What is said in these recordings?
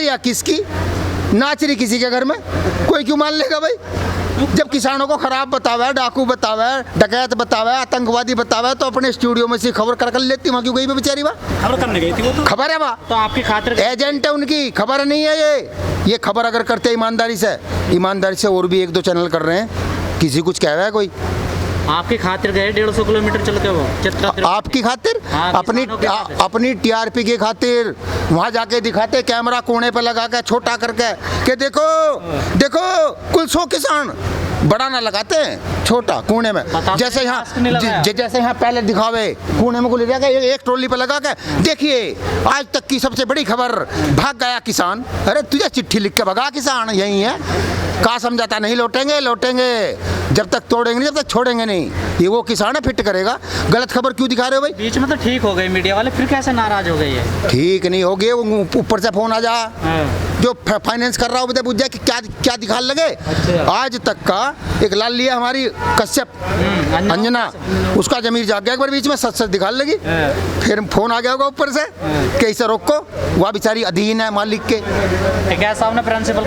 या किसकी, नाच रही किसी के घर में, कोई क्यों मान लेगा भाई? जब किसानों को खराब बतावा, डाकू बतावा, डकैत बतावा, आतंकवादी बतावा, तो अपने स्टूडियो में से खबर कर लेती। वहाँ क्यों गई बेचारी? वहाँ खबर करने गई थी वो, तो खबर है वहाँ, तो आपकी खातिर एजेंट है उनकी, खबर नहीं है ये खबर अगर करते ईमानदारी से और भी 1-2 चैनल कर रहे हैं, किसी कुछ कह रहा है कोई? आपकी खातिर गए 150 किलोमीटर चल के वो चित्रा, आपकी खातिर, हाँ, अपनी टीआरपी की खातिर वहाँ जाके दिखाते कैमरा कोने पे लगा के छोटा करके कि देखो कुल 100 किसान, बड़ा ना लगाते हैं, छोटा कोने में, जैसे यहाँ पहले दिखावे कोने में को ले जाके एक ट्रॉली पे लगा के, देखिए आज तक की सबसे बड़ी खबर, भाग गया किसान। अरे तुझे चिट्ठी लिख के भगा किसान, यही है। कहा समझाता नहीं लौटेंगे, जब तक तोड़ेंगे नहीं, जब तक छोड़ेंगे नहीं। ये वो किसान है फिट करेगा। गलत खबर क्यों दिखा रहे हो भाई? बीच में तो ठीक हो गई मीडिया वाले, फिर कैसे नाराज हो गई है? ठीक नहीं हो गए, ऊपर से फोन आ जा, जो फाइनेंस कर रहा हो बुझ जाए कि क्या दिखा लगे। अच्छा। आज तक का एक लाल लिया हमारी कश्यप अंजना, उसका जमीर जाग गया एक बार बीच में, सच दिखा लगी, फिर फोन आ गया होगा ऊपर से कि इसे रोको, वह बेचारी अधीन है मालिक के। साहब ने प्रिंसिपल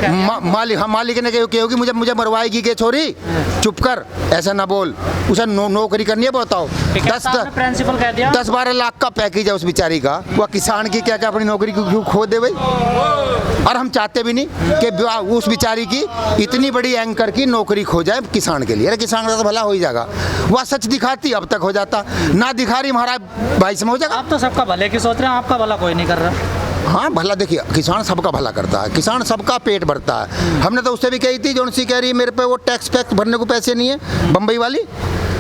मालिक ने कहोगी मुझे मरवाएगी के छोरी, चुप कर, ऐसा ना बोल, उसे नौकरी करनी है, बताओ। 10-12 लाख का पैकेज है उस बेचारी का, वह किसान की क्या अपनी नौकरी क्यों खो दे भाई? और हम चाहते भी नहीं कि उस बेचारी की इतनी बड़ी एंकर की नौकरी खो जाए किसान के लिए। अरे किसान का तो भला हो ही जाएगा, वह सच दिखाती अब तक हो जाता, ना दिखा रही महाराज भाई से हो जाएगा। आप तो सबका भले की सोच रहे हैं, आपका भला कोई नहीं कर रहा। हाँ भला, देखिए किसान सबका भला करता है, किसान सबका पेट भरता है। हमने तो उससे भी कही थी, जो सी कह रही मेरे पे वो टैक्स भरने को पैसे नहीं है, बम्बई वाली,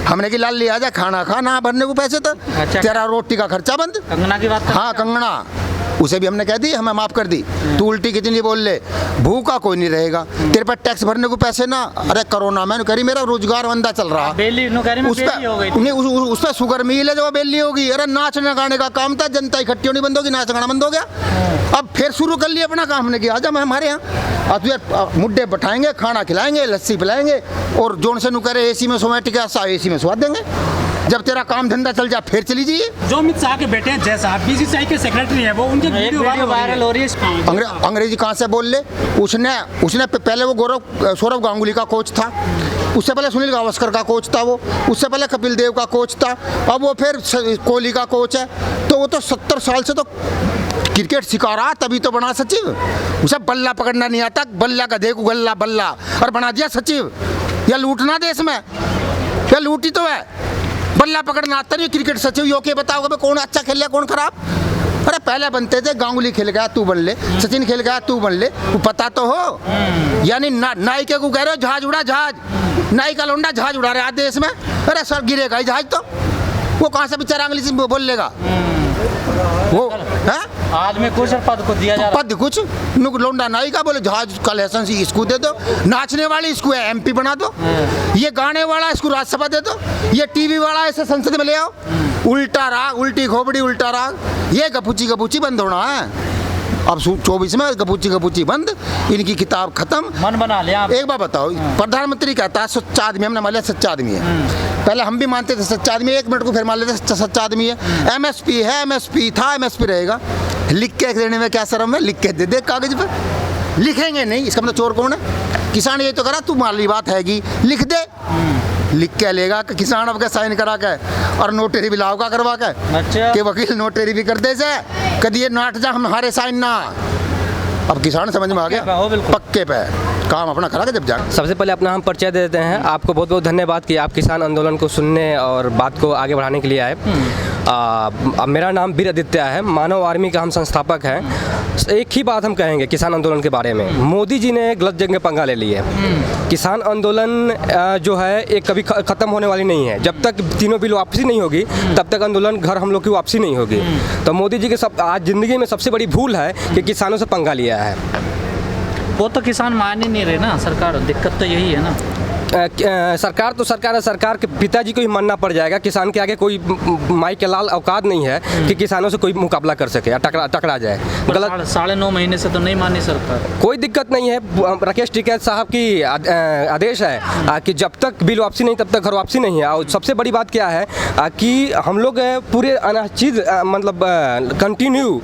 हमने कि लाल लिया जा खाना खा, ना भरने को पैसे तो तेरा रोटी का खर्चा बंद। कंगना की बात, हाँ कंगना, उसे भी हमने कह दी, हमें माफ कर दी, तू उल्टी कितनी बोल ले, भूखा कोई नहीं रहेगा, तेरे पर टैक्स भरने को पैसे ना। अरे कोरोना मैंने करी, मेरा रोजगार मंदा चल रहा, उस पर शुगर मिल है जो बेली होगी। अरे नाचने गाने का काम था, जनता इकट्ठी होनी बंद होगी, नाच गाना बंद हो गया। अब फिर शुरू कर लिया अपना काम, हमने किया आजा मैं हमारे यहाँ तुझे मुड्डे बैठाएंगे, खाना खिलाएंगे, लस्सी पिलाएंगे, और जोन से नु करे एसी में सोए टिका एसी में स्वाद देंगे। जब तेरा काम धंधा चल जाए फिर चली जाइए। जो अमित शाह के बेटे हैं जैसा बीसीसीआई के सेक्रेटरी है, वो उनके वीडियो वायरल हो रही है। अंग्रेजी कहाँ से बोल ले? उसने पहले वो सौरव गांगुली का कोच था, उससे पहले सुनील गावस्कर का कोच था, वो उससे पहले कपिल देव का कोच था, अब वो फिर कोहली का कोच है। तो वो तो 70 साल से तो क्रिकेट सिखा रहा, तभी तो बना सचिव। उसे बल्ला पकड़ना नहीं आता, बल्ला का देखो गल्ला बल्ला, और बना दिया सचिव। या लूटना देश में, या लूटी तो है, बल्ला पकड़ना आता नहीं क्रिकेट सचिव। यो के बताओगे कौन अच्छा खेल रहा कौन खराब? अरे पहले बनते थे, गांगुली खेल गया तू बन ले, सचिन खेल गया तू बन ले, वो पता तो हो। यानी नाई के को कह रहे हो जहाज उड़ा, जहाज नाई का लौंडा जहाज उड़ा रहा है देश में। अरे सर गिरेगा ही जहाज, तो वो कहाँ से बेचारा अंग्रेजी में बोल लेगा वो है? आदमी कुछ और पद को दिया जा रहा है, पद कुछ, लौंडा नाई का बोले जहाज का लाइसेंस इसको दे दो, नाचने वाली इसको एमपी बना दो, ये गाने वाला इसको राज्यसभा दे दो, ये टीवी वाला इसे संसद में ले आओ। उल्टा राग, उल्टी खोपड़ी उल्टा राग, ये गपूची बंद होना है। अब 24 में गपूची बंद, इनकी किताब खत्म, मन बना लिया। एक बार बताओ, प्रधानमंत्री कहता है सच्चा आदमी, हमने मान लिया सच्चा आदमी है। पहले हम भी मानते थे सच्चा आदमी, 1 मिनट को फिर मान लेते सच्चा आदमी है। एमएसपी है, एमएसपी था, एमएसपी रहेगा। लिख के देने में क्या शर्म है? लिख के दे दे कागज पर, लिखेंगे नहीं, इसका मतलब चोर कौन है? किसान ये तो करा, तू माली बात हैगी लिख दे, लिख के लेगा कि किसान अब के साइन करा के, और नोटरी भी लाओगा करवा के, अच्छा। कि वकील नोटरी भी कर दे से कभी ये नाट जा हमारे साइन ना। अब किसान समझ में आ गया, पक्के पे काम अपना करा के जब जा। सबसे पहले अपना हम परिचय दे देते हैं। आपको बहुत बहुत धन्यवाद कि आप किसान आंदोलन को सुनने और बात को आगे बढ़ाने के लिए आए। मेरा नाम वीर आदित्य है, मानव आर्मी का हम संस्थापक हैं। एक ही बात हम कहेंगे किसान आंदोलन के बारे में, मोदी जी ने गलत जगह पंगा ले लिया है। किसान आंदोलन जो है एक कभी ख़त्म होने वाली नहीं है। जब तक तीनों बिल वापसी नहीं होगी तब तक आंदोलन घर हम लोग की वापसी नहीं होगी। तो मोदी जी के आज ज़िंदगी में सबसे बड़ी भूल है कि किसानों से पंगा लिया है। वो तो किसान मान ही नहीं रहे ना सरकार, दिक्कत तो यही है ना। सरकार तो सरकार है, सरकार के पिताजी को ही मानना पड़ जाएगा। किसान के आगे कोई माई के लाल औकात नहीं है कि किसानों से कोई मुकाबला कर सके या टकरा जाए। गलत 9.5 महीने से तो नहीं मानी सरकार। कोई दिक्कत नहीं है। राकेश टिकैत साहब की आदेश है कि जब तक बिल वापसी नहीं तब तक घर वापसी नहीं है। और सबसे बड़ी बात क्या है कि हम लोग पूरे चीज़ मतलब कंटिन्यू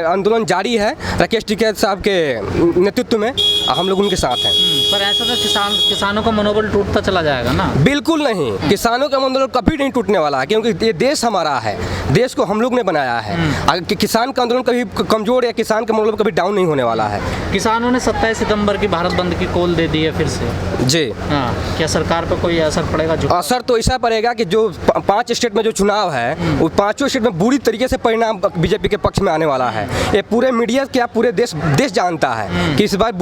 आंदोलन जारी है राकेश टिकैत साहब के नेतृत्व में, हम लोग उनके साथ हैं। पर ऐसा तो किसानों का मनोबल टूटता चला जाएगा ना? बिल्कुल नहीं, किसानों का मनोबल कभी नहीं टूटने वाला है, क्योंकि ये देश हमारा है, देश को हम लोग ने बनाया है। अगर किसान का आंदोलन कभी कमजोर या किसान का मनोबल कभी डाउन नहीं होने वाला है। किसानों ने 27 सितंबर की भारत बंद की कॉल दे दी है फिर से जी। हाँ, क्या सरकार पर कोई असर पड़ेगा? असर तो ऐसा पड़ेगा कि जो 5 स्टेट में जो चुनाव है वो 5 स्टेट में बुरी तरीके से परिणाम बीजेपी के पक्ष में आने वाला है। ये पूरे मीडिया क्या पूरे देश जानता है कि इस बार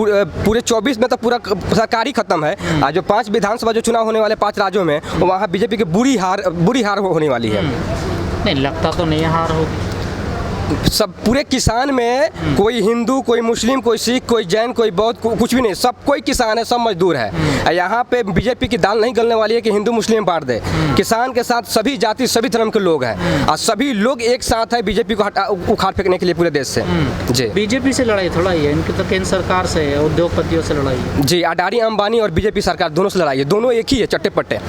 पूरे 24 में तो पूरा सरकारी खत्म है। आज जो 5 विधानसभा जो चुनाव होने वाले 5 राज्यों में, वहाँ बीजेपी की बुरी हार होने वाली है। नहीं लगता तो नहीं हार होगी। सब पूरे किसान में कोई हिंदू, कोई मुस्लिम, कोई सिख, कोई जैन, कोई बौद्ध, कुछ भी नहीं, सब कोई किसान है, सब मजदूर है। यहाँ पे बीजेपी की दाल नहीं गलने वाली है कि हिंदू मुस्लिम बांट दे। किसान के साथ सभी जाति सभी धर्म के लोग हैं और सभी लोग एक साथ है बीजेपी को उखाड़ फेंकने के लिए पूरे देश से। जी, बीजेपी से लड़ाई थोड़ा ही है, इनकी तो केंद्र सरकार से है, उद्योगपतियों से लड़ाई है। जी, अडानी अंबानी और बीजेपी सरकार दोनों से लड़ाई है, दोनों एक ही है, चट्टे पट्टे।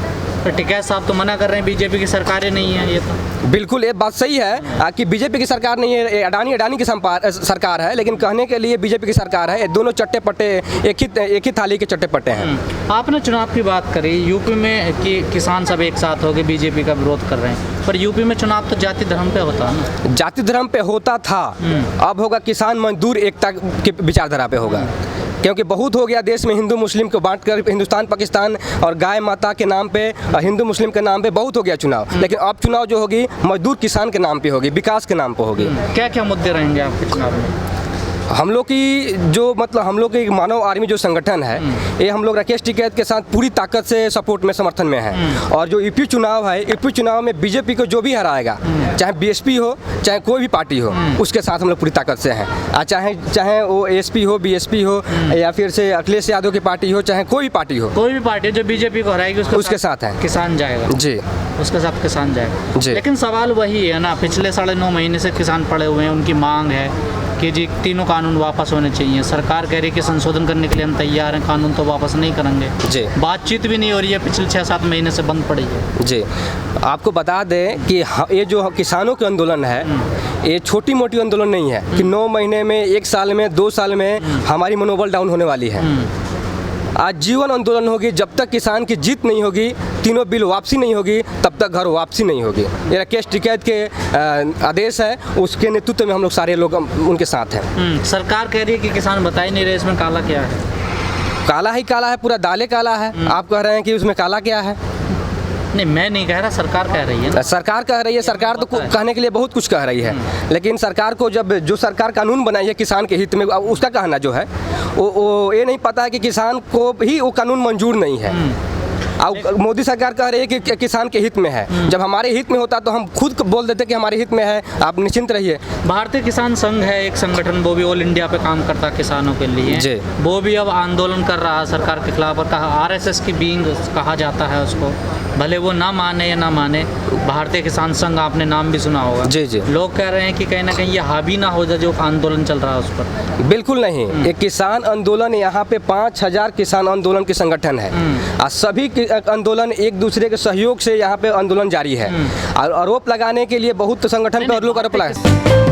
तो टिकैत साहब तो मना कर रहे हैं बीजेपी की सरकारें नहीं है। ये तो बिल्कुल ये बात सही है कि बीजेपी की सरकार नहीं है, अडानी की सरकार है, लेकिन कहने के लिए बीजेपी की सरकार है। ये दोनों चट्टे पट्टे एक ही थाली के चट्टे पट्टे हैं। आपने चुनाव की बात करी, यूपी में कि किसान सब एक साथ होकर बीजेपी का विरोध कर रहे हैं, पर यूपी में चुनाव तो जाति धर्म पे होता है ना? जाति धर्म पे होता था, अब होगा किसान मजदूर एकता की विचारधारा पे होगा, क्योंकि बहुत हो गया देश में हिंदू मुस्लिम को बांटकर हिंदुस्तान पाकिस्तान और गाय माता के नाम पे, हिंदू मुस्लिम के नाम पे बहुत हो गया चुनाव। लेकिन अब चुनाव जो होगी मजदूर किसान के नाम पे होगी, विकास के नाम पे होगी। क्या क्या मुद्दे रहेंगे आपके चुनाव में? हम लोग की जो मतलब हम लोग की मानव आर्मी जो संगठन है, ये हम लोग राकेश टिकैत के साथ पूरी ताकत से सपोर्ट में समर्थन में है। और जो यूपी चुनाव है, यूपी चुनाव में बीजेपी को जो भी हराएगा, चाहे बीएसपी हो चाहे कोई भी पार्टी हो, उसके साथ हम लोग पूरी ताकत से हैं। चाहे वो एसपी हो, बीएसपी हो या फिर से अखिलेश यादव की पार्टी हो, चाहे कोई भी पार्टी हो, कोई भी पार्टी जो बीजेपी को हराएगी उसके साथ है किसान जाएगा। जी, उसके साथ किसान जाएगा जी। लेकिन सवाल वही है ना, पिछले 9.5 महीने से किसान पड़े हुए हैं, उनकी मांग है कि जी तीनों कानून वापस होने चाहिए। सरकार कह रही है कि संशोधन करने के लिए हम तैयार हैं, कानून तो वापस नहीं करेंगे। जी, बातचीत भी नहीं हो रही है, पिछले 6-7 महीने से बंद पड़ी है। जी, आपको बता दें कि ये जो किसानों के आंदोलन है, ये छोटी मोटी आंदोलन नहीं है कि 9 महीने में, 1 साल में, 2 साल में हमारी मनोबल डाउन होने वाली है। आज जीवन आंदोलन होगी, जब तक किसान की जीत नहीं होगी, तीनों बिल वापसी नहीं होगी, तब तक घर वापसी नहीं होगी। ये राकेश टिकैत के आदेश है, उसके नेतृत्व में हम लोग सारे लोग उनके साथ हैं। सरकार कह रही है कि किसान बता ही नहीं रहे इसमें काला क्या है। काला ही काला है, पूरा दाले काला है। आप कह रहे हैं कि उसमें काला क्या है? नहीं, मैं नहीं कह रहा, सरकार कह रही है। सरकार कह रही है, सरकार तो कहने के लिए बहुत कुछ कह रही है, लेकिन सरकार को जब जो सरकार कानून बनाई है किसान के हित में, उसका कहना जो है वो ये नहीं पता है कि किसान को ही वो कानून मंजूर नहीं है। और मोदी सरकार कह रही है कि किसान के हित में है। जब हमारे हित में होता तो हम खुद बोल देते कि हमारे हित में है, आप निश्चिंत रहिए। भारतीय किसान संघ है एक संगठन, वो भी ऑल इंडिया पे काम करता है किसानों के लिए। वो भी अब आंदोलन कर रहा है सरकार के खिलाफ, और कहा आरएसएस की बीइंग कहा जाता है उसको, भले वो ना माने या ना माने। भारतीय किसान संघ आपने नाम भी सुना होगा। जी जी। लोग कह रहे हैं कि कहीं ना कहीं ये हावी ना हो जाए जो आंदोलन चल रहा है उस पर। बिल्कुल नहीं, ये किसान आंदोलन, यहाँ पे 5000 किसान आंदोलन के संगठन है और सभी आंदोलन एक दूसरे के सहयोग से यहाँ पे आंदोलन जारी है। और आरोप लगाने के लिए बहुत संगठन पे और लोग आरोप लगा